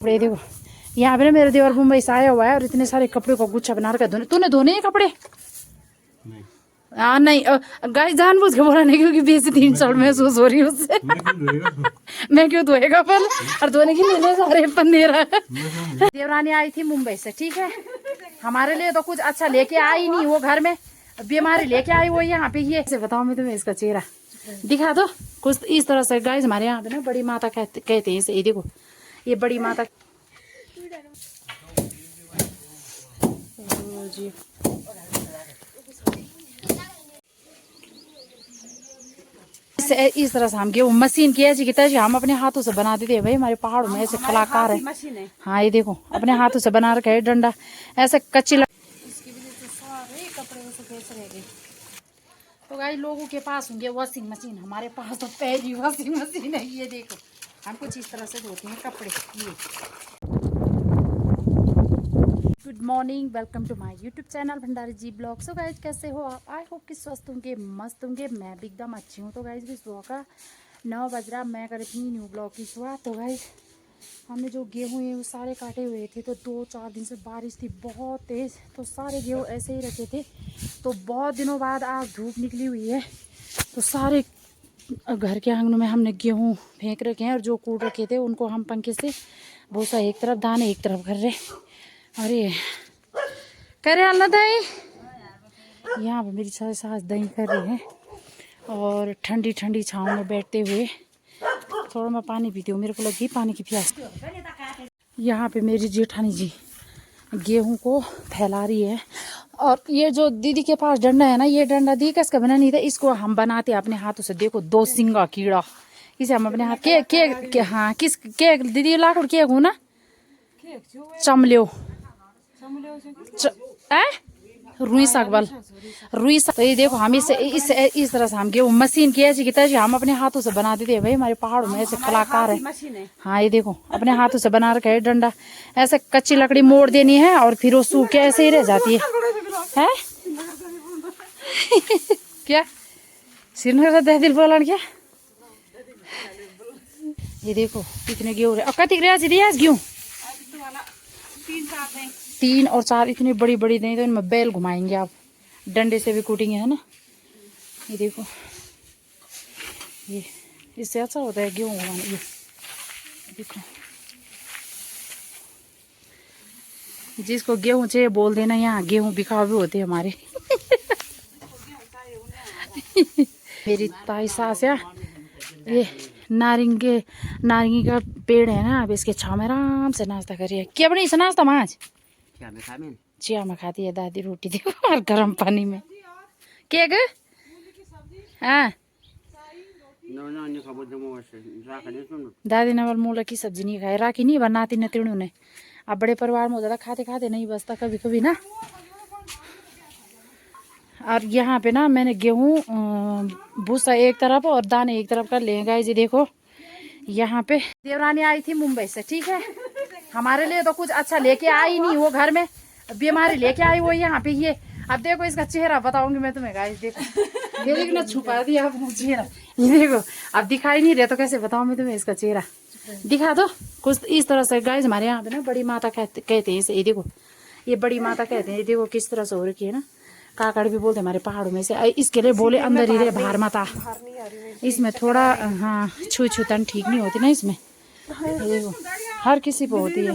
कपड़े देखो यहाँ पे ना मेरे देवर मुंबई से आया हुआ है और इतने सारे कपड़े को गुच्छा बना रखा है। तूने धोने हैं कपड़े? हाँ नहीं गाइस जानबूझ के बोला नहीं क्योंकि बेइज्जती इंसल्ट महसूस हो रही है उससे। मैं क्यों धोएगा पर और धोने के लिए सारे पन्ने रहा है। देवरानी आई थी मुंबई से, ठीक है, हमारे लिए तो कुछ अच्छा लेके आई नहीं, वो घर में बीमारी लेके आई वो यहाँ पे। ये बताओ मैं तुम्हें इसका चेहरा दिखा दो कुछ इस तरह से। गाइस हमारे यहाँ पे ना बड़ी माता कहते हैं इसे। ये देखो ये बड़ी माता जी। इस तरह से हम गेहूँ मशीन की ऐसी की तैसी हम अपने हाथों से बना देते हैं भाई। हमारे पहाड़ों में ऐसे कलाकार है। हाँ ये देखो अपने हाथों से बना रखा है डंडा ऐसे कच्ची इसकी वजह से सारे कपड़े वैसे कैसे रह गए। तो गाइस लोगों के पास होंगे वॉशिंग मशीन, हमारे पास तो पहली वॉशिंग मशीन है। ये देखो हम कुछ इस तरह से धोते हैं कपड़े। ये good morning, welcome to my YouTube channel Bhandari ji blog. So guys कैसे हो आप? आई होप कि स्वस्थ होंगे, मस्त होंगे। मैं भी एकदम अच्छी हूँ। तो गाइज भी सुबह का 9 बज रहा, मैं कर रही थी न्यू ब्लॉग की शुरुआत। तो गाइज हमने जो गेहूँ है वो सारे काटे हुए थे। तो 2-4 दिन से बारिश थी बहुत तेज़, तो सारे गेहूँ ऐसे ही रखे थे। तो बहुत दिनों बाद आज धूप निकली हुई है, तो सारे घर के आंगनों में हमने गेहूँ फेंक रखे हैं और जो कूट रखे थे उनको हम पंखे से भूसा एक तरफ दाने एक तरफ कर रहे। अरे करे अल्लाह दही, यहाँ पे मेरी सास दही कर रही है और ठंडी ठंडी छाँव में बैठते हुए थोड़ा मैं पानी पीती हूँ, मेरे को लगी पानी की प्यास। यहाँ पे मेरी जेठानी जी गेहूं को फैला रही है। और ये जो दीदी के पास डंडा है ना, ये डंडा दी किसका बना नहीं था, इसको हम बनाते अपने हाथों से। देखो 2 सिंगा कीड़ा, इसे हम अपने हाथ के हाँ किस के दीदी लाकड़ के ना चमल्यो रुई सागवाल रुई साग। तो ये देखो हम इस तरह से हम गेहूँ मशीन की ऐसी की तैसी हम अपने हाथों से बना देते हैं भाई। हमारे पहाड़ों में ऐसे कलाकार है। हाँ ये देखो अपने हाथों से बना रखा है डंडा ऐसे। कच्ची लकड़ी मोड़ देनी है और फिर वो सूख के ऐसे ही रह जाती है? क्या श्रीनगर दह दिल बोला क्या? ये देखो कितने गेहूँ गेहूँ 3 और 4 इतनी बड़ी बड़ी दें तो इनमें बैल घुमाएंगे आप, डंडे से भी कूटेंगे है ना। ये देखो ये इससे अच्छा होता है गेहूँ घुमाना। ये देखो जिसको गेहूँ चाहिए बोल देना, यहाँ गेहूँ बिकाऊ भी होते हमारे। मेरी ताई सास है, ये नारंगी का पेड़ है ना, अब इसके छाव में आराम से नाश्ता करिए। क्या बनी से नाश्ता माज चिया में खाती है दादी रोटी देखो और गर्म पानी में। क्या ग हाँ दादी ने मूला की सब्जी नहीं खाई, राखी नहीं बनाती न तीनों ने। अब बड़े परिवार में ज़्यादा खाते खाते नहीं बचता कभी कभी ना। और यहाँ पे ना मैंने गेहूँ भूसा एक तरफ और दाने एक तरफ कर लिए गाइस। जी देखो यहाँ पे देवरानी आई थी मुंबई से, ठीक है, हमारे लिए तो कुछ अच्छा लेके आई नहीं, वो घर में बीमारी लेके आई वो यहाँ पे। ये अब देखो इसका चेहरा बताऊंगी मैं तुम्हें गाइस। देखो ये देखो ना छुपा दिया अपना चेहरा। ये देखो अब दिखाई नहीं रहा तो कैसे बताऊं मैं तुम्हें इसका चेहरा दिखा दो कुछ इस तरह से। गाइस हमारे यहाँ पे ना बड़ी माता कहते हैं इसे। ये देखो ये बड़ी माता कहते हैं। ये देखो किस तरह से हो रखी है ना, काकड़ भी बोलते हमारे पहाड़ों में से। इसके लिए बोले अंदर ही रहे बाहर माता। इसमें थोड़ा हाँ छू तन ठीक नहीं होती ना इसमें। देखो हर किसी को होती है।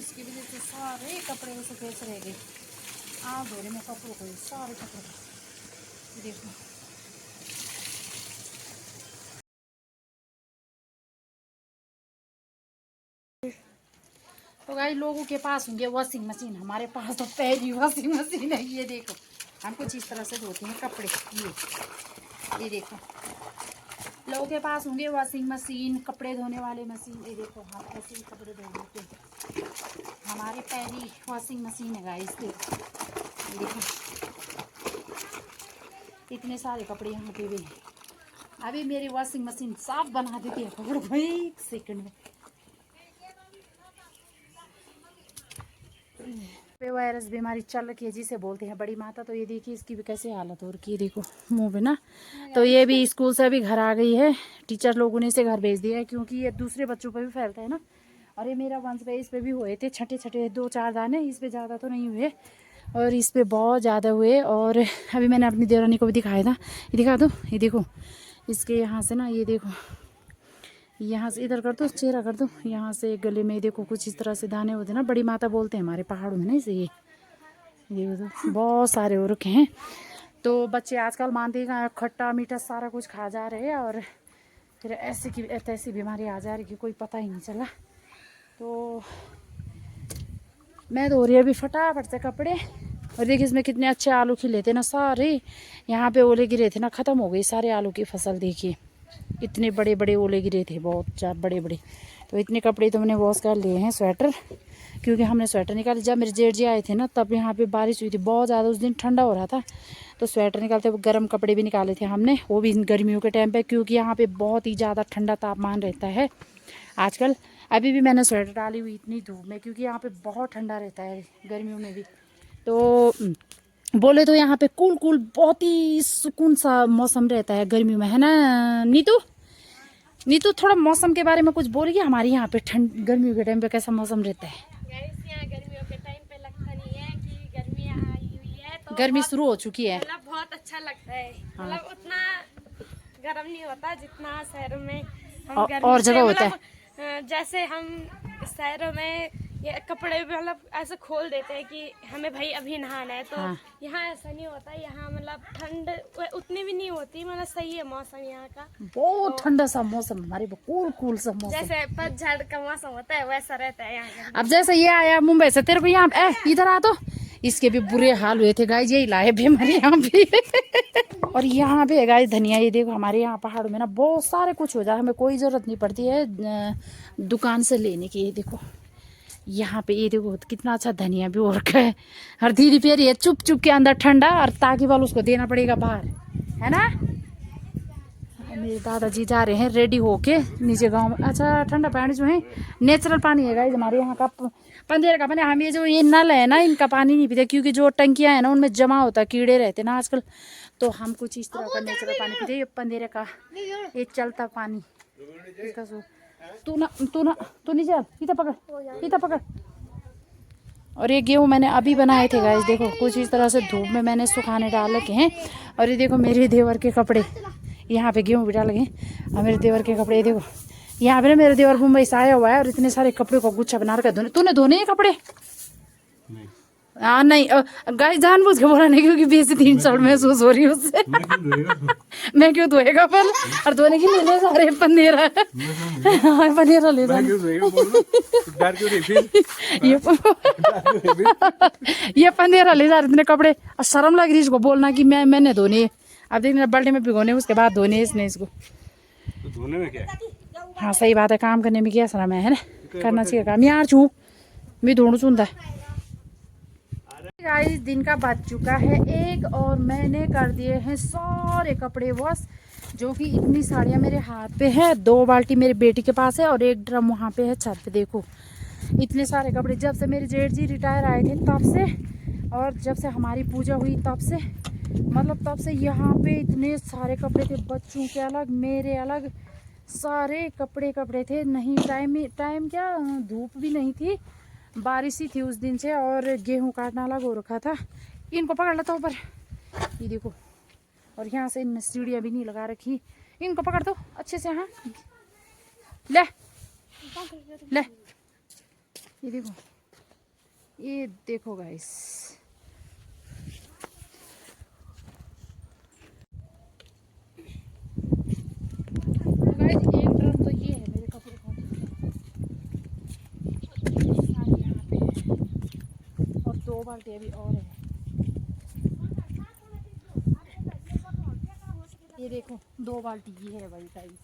इसकी वजह से सारे कपड़े वैसे कैसे रह गए। आप धोने में कपड़ों को सारे कपड़े देखो। तो गाइस लोगों के पास होंगे वॉशिंग मशीन, हमारे पास तो पहली वॉशिंग मशीन है। ये देखो हम कुछ इस तरह से धोते हैं कपड़े। ये देखो लोगों के पास होंगे वॉशिंग मशीन, कपड़े धोने वाले मशीन। ये देखो हम ऐसे ही कपड़े धो देते हैं। हमारी पहली वॉशिंग मशीन है गाइस। देखो इतने सारे कपड़े यहाँ पे भी हैं। अभी मेरी वॉशिंग मशीन साफ बना देती है, पकड़ो भाई 1 सेकंड में। वायरस बीमारी चल रखी है जिसे बोलते हैं बड़ी माता। तो ये देखिए इसकी भी कैसे हालत हो रखी है, देखो मुंह पे ना। तो ये भी स्कूल से अभी घर आ गई है, टीचर लोगों ने इसे घर भेज दिया है क्योंकि ये दूसरे बच्चों पे भी फैलता है ना। और ये मेरा वंश पे, इस पे भी हुए थे छठे छठे 2-4 दाने, इस पे ज़्यादा तो नहीं हुए और इस पे बहुत ज़्यादा हुए। और अभी मैंने अपनी देवरानी को भी दिखाया था, ये दिखा दो, ये देखो इसके यहाँ से ना, ये देखो यहाँ से इधर कर दो, चेहरा कर दो, यहाँ से गले में देखो कुछ इस तरह से दाने होते ना, बड़ी माता बोलते हैं हमारे पहाड़ों में ना इसे। ये देखो तो बहुत सारे हो रखे हैं। तो बच्चे आजकल मानते हैं खट्टा मीठा सारा कुछ खा जा रहे हैं और फिर ऐसी की ऐसी बीमारी आ जा रही कि कोई पता ही नहीं चला। तो मैं धो रही अभी फटाफट से कपड़े। और देखिए इसमें कितने अच्छे आलू खिले थे ना सारे, यहाँ पे ओले गिरे थे ना, ख़त्म हो गई सारे आलू की फसल। देखिए इतने बड़े बड़े ओले गिरे थे, बहुत बड़े बड़े। तो इतने कपड़े तो मैंने वॉश कर लिए हैं, स्वेटर, क्योंकि हमने स्वेटर निकाले जब मेरे जेठ जी आए थे ना, तब यहाँ पे बारिश हुई थी बहुत ज़्यादा, उस दिन ठंडा हो रहा था। तो स्वेटर निकालते, गर्म कपड़े भी निकाले थे हमने, वो भी गर्मियों के टाइम पे, क्योंकि यहाँ पे बहुत ही ज़्यादा ठंडा तापमान रहता है आजकल। अभी भी मैंने स्वेटर डाली हुई इतनी धूप में, क्योंकि यहाँ पे बहुत ठंडा रहता है गर्मियों में भी। तो बोले तो यहाँ पे कूल कूल बहुत ही सुकून सा मौसम रहता है गर्मियों में, है ना नीतू? नीतू थोड़ा मौसम के बारे में कुछ बोलिए, हमारे यहाँ पे ठंड गर्मियों के टाइम पे कैसा मौसम रहता है? यहाँ गर्मियों के टाइम पे लगता नहीं है कि गर्मी आई हुई है, तो गर्मी शुरू हो चुकी है, मतलब बहुत अच्छा लगता है। मतलब उतना गर्म नहीं होता जितना शहरों में हम और जगह होता है। जैसे हम शहरों में ये कपड़े भी मतलब ऐसे खोल देते हैं कि हमें भाई अभी नहाना है, तो यहाँ ऐसा नहीं होता। यहाँ मतलब ठंड उतनी भी नहीं होती, मतलब सही है मौसम यहाँ का। बहुत ठंडा सा मौसम, हमारे कूल कूल सा मौसम, जैसे पतझड़ का मौसम होता है वैसा रहता है यहाँ। अब जैसे ये आया मुंबई से, तेरे को यहाँ इधर आ, तो इसके भी बुरे हाल हुए थे गाइस, यही लाए भी हमारे यहाँ भी। और यहाँ पे गाइस धनिया, ये देखो हमारे यहाँ पहाड़ों में ना बहुत सारे कुछ हो जाए, हमें कोई ज़रूरत नहीं पड़ती है दुकान से लेने की। ये देखो यहाँ पे, ये देखो कितना अच्छा धनिया भी हो रखा है। और धीरे धीरे ये चुप चुप के अंदर ठंडा, और ताकि वाल उसको देना पड़ेगा बाहर, है ना। मेरे दादाजी जा रहे हैं रेडी होके नीचे गांव में। अच्छा ठंडा पानी जो है नेचुरल पानी है गाइस हमारे यहाँ का, पंदेर का पानी। हम ये जो ये नल है ना, इनका पानी नहीं पीते, क्योंकि जो टंकियां है ना उनमें जमा होता, कीड़े रहते ना आजकल। तो हम कुछ इस तरह का नेचुरल पानी पीते। ये पंदेरे का ये चलता पानी इसका। सो तू नहीं चल, इधर पकड़, इधर पकड़। और ये गेहूँ मैंने अभी बनाए थे गाइस, देखो कुछ इस तरह से धूप में मैंने सुखाने डाल रखे हैं। और ये देखो मेरे देवर के कपड़े, यहाँ पे गेहूँ भी डाल गए और मेरे देवर के कपड़े देखो। यहाँ पे ना मेरे देवर मुंबई से आया हुआ है और इतने सारे कपड़े को गुच्छा बना रखा है। तूने धोने हैं कपड़े? हाँ नहीं गाइस जानबूझ के बोला नहीं, क्योंकि बेइज्जती इंसल्ट महसूस हो रही है उससे। मैं क्यों धोएगा पर, और धोने की ले सारे पनेरा पनेरा ले ये पनेरा ले जा रहे इतने कपड़े, और शर्म लग रही है इसको बोलना कि मैंने धोने। अब देखना बाल्टी में भिगोने उसके बाद धोने इसने इसको। तो धोने में क्या? हाँ सही बात है, काम करने में क्या शर्म है ना, करना चाहिए काम। यार छू मैं धोना चुनता गाइस। दिन का बज चुका है 1 और मैंने कर दिए हैं सारे कपड़े वॉश, जो कि इतनी साड़ियाँ मेरे हाथ पे है। 2 बाल्टी मेरी बेटी के पास है और 1 ड्रम वहाँ पे है छत पे। देखो इतने सारे कपड़े, जब से मेरे जेठ जी रिटायर आए थे तब से, और जब से हमारी पूजा हुई तब से, मतलब तब से यहाँ पे इतने सारे कपड़े थे, बच्चों के अलग मेरे अलग, सारे कपड़े थे। नहीं टाइम क्या, धूप भी नहीं थी, बारिश ही थी उस दिन से, और गेहूं काटना अलग हो रखा था। इनको पकड़ लेता ऊपर, ये देखो। और यहाँ से इन सीढ़ियाँ भी नहीं लगा रखी, इनको पकड़ दो अच्छे से। हाँ ले ले, ये देखो गाइस। एक ड्रम तो ये है मेरे कपड़े का, यहाँ पे और 2 बाल्टी अभी और है। ये देखो 2 बाल्टी ये है भाई गाइस।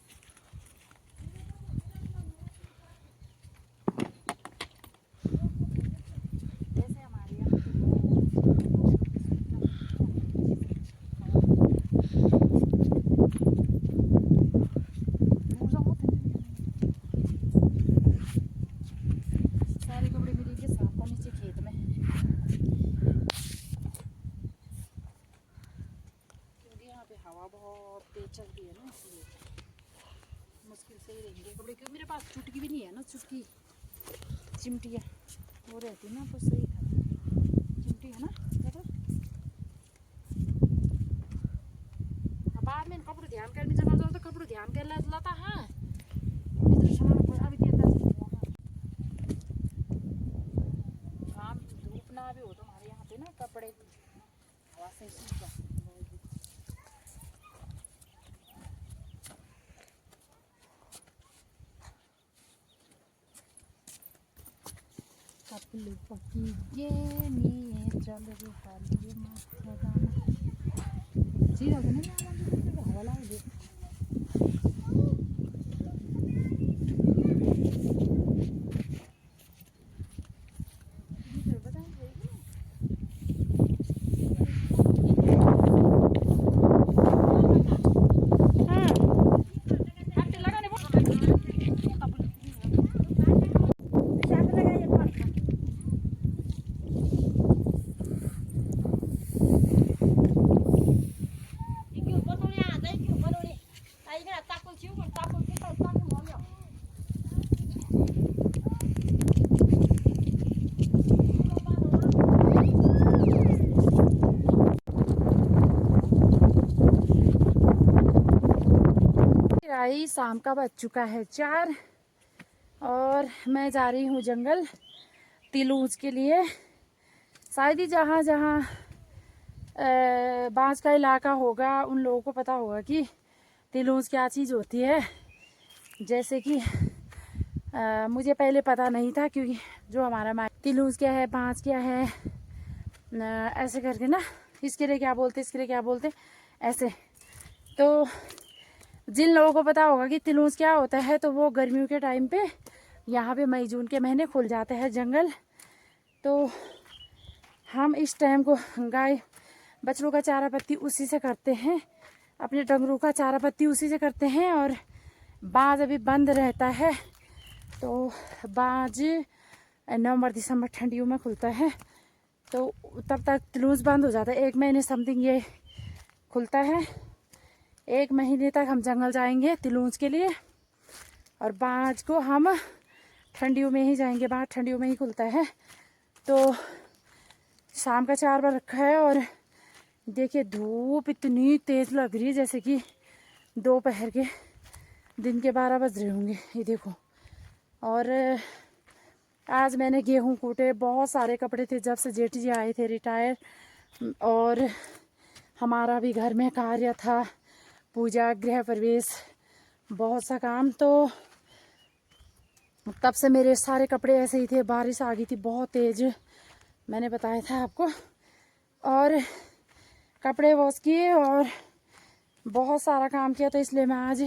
सही रहेंगे कपड़े, क्योंकि मेरे पास चुटकी भी नहीं है ना, चुटकी चिमटियाँ वो रहती ना तो सही था। चिमटी है ना देखो। अब बाद में कपड़े ध्यान कर, जमा जाओ तो कपड़े ध्यान कर लाता है इधर सामान अभी देता शाम धूप ना भी हो तो हमारे यहाँ पे ना कपड़े हवा से सूख जाते हैं। कपड़े पकी में चल रे हाली मस्ता जी लगे ना हवा लगे। शाम का बज चुका है 4 और मैं जा रही हूँ जंगल तिलूज के लिए। शायद ही जहाँ जहाँ बांस का इलाका होगा उन लोगों को पता होगा कि तिलूज क्या चीज़ होती है। जैसे कि मुझे पहले पता नहीं था, क्योंकि जो हमारा तिलूज क्या है, बांस क्या है, ऐसे करके ना, इसके लिए क्या बोलते, इसके लिए क्या बोलते, ऐसे। तो जिन लोगों को पता होगा कि तिलूज क्या होता है तो वो गर्मियों के टाइम पे यहाँ पे मई जून के महीने खुल जाते हैं जंगल। तो हम इस टाइम को गाय बछड़ों का चारा पत्ती उसी से करते हैं, अपने डंगरों का चारा पत्ती उसी से करते हैं। और बाज अभी बंद रहता है, तो बाज नवंबर दिसंबर ठंडियों में खुलता है, तो तब तक तिलूज बंद हो जाता है। 1 महीने समथिंग ये खुलता है। 1 महीने तक हम जंगल जाएंगे तिलूज के लिए, और बाज को हम ठंडियों में ही जाएंगे, बाज ठंडियों में ही खुलता है। तो शाम का 4 बज रखा है और देखिए धूप इतनी तेज़ लग रही है जैसे कि दोपहर के दिन के 12 बज रहे होंगे, ये देखो। और आज मैंने गेहूं कूटे, बहुत सारे कपड़े थे जब से जेठ जी आए थे रिटायर, और हमारा भी घर में कार्य था, पूजा गृह प्रवेश, बहुत सा काम। तो तब से मेरे सारे कपड़े ऐसे ही थे। बारिश आ गई थी बहुत तेज़, मैंने बताया था आपको, और कपड़े वॉश किए और बहुत सारा काम किया। तो इसलिए मैं आज,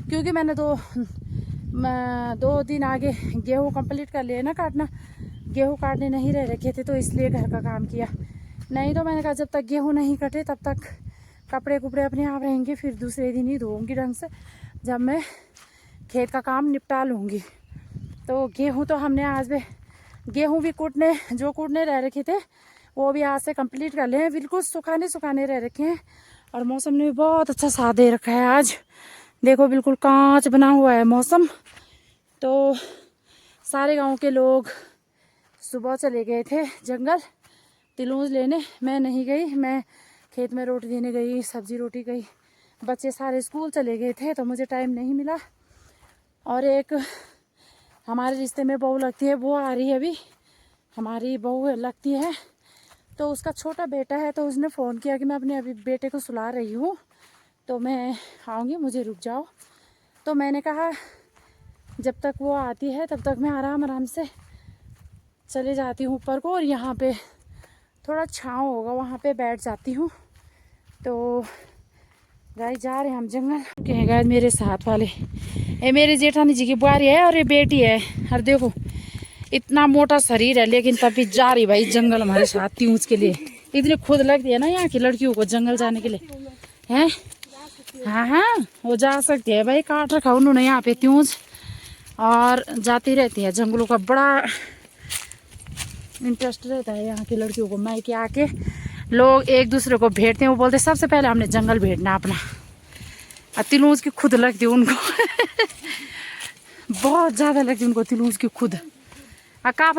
क्योंकि मैंने 2 दिन आगे गेहूँ कंप्लीट कर लिए ना काटना, गेहूँ काटने नहीं रह रखे थे, तो इसलिए घर का काम किया। नहीं तो मैंने कहा जब तक गेहूँ नहीं कटे तब तक कपड़े कुपड़े अपने आप रहेंगे, फिर दूसरे दिन ही धोऊंगी ढंग से जब मैं खेत का काम निपटा लूँगी। तो गेहूँ तो हमने आज भी, गेहूँ भी जो कूटने रह रखे थे वो भी आज से कंप्लीट कर लिए हैं। बिल्कुल सुखाने रह रखे हैं, और मौसम ने भी बहुत अच्छा साथ दे रखा है आज। देखो बिल्कुल कांच बना हुआ है मौसम। तो सारे गांव के लोग सुबह चले गए थे जंगल तिलूज लेने, मैं नहीं गई, मैं खेत में रोटी देने गई, सब्जी रोटी गई। बच्चे सारे स्कूल चले गए थे तो मुझे टाइम नहीं मिला। और एक हमारे रिश्ते में बहू लगती है, वो आ रही है अभी, हमारी बहू लगती है, तो उसका छोटा बेटा है, तो उसने फ़ोन किया कि मैं अपने अभी बेटे को सुला रही हूँ तो मैं आऊँगी, मुझे रुक जाओ। तो मैंने कहा जब तक वो आती है तब तक मैं आराम से चले जाती हूँ ऊपर को, और यहाँ पे थोड़ा छाँव होगा वहाँ पे बैठ जाती हूँ। तो गाइस जा रहे हैं हम जंगल के हैं। गाइस मेरे साथ वाले ये मेरे जेठानी जी की बुआरी है और ये बेटी है, और देखो इतना मोटा शरीर है लेकिन तब भी जा रही भाई जंगल हमारे साथ त्यूज के लिए। इतनी खुद लगती है ना यहाँ की लड़कियों को जंगल जाने के लिए, हैं? हाँ वो जा सकती है भाई, काट रखा उन्होंने यहाँ पे त्यूज, और जाती रहती है जंगलों का। बड़ा इंटरेस्ट रहता है यहाँ की लड़कियों को। मायके आके लोग एक दूसरे को भेंटते हैं, वो बोलते सबसे पहले हमने जंगल भेजना अपना, और तिलूज की खुद लगती है उनको। बहुत ज़्यादा लगती है उनको तिलूस की खुद। का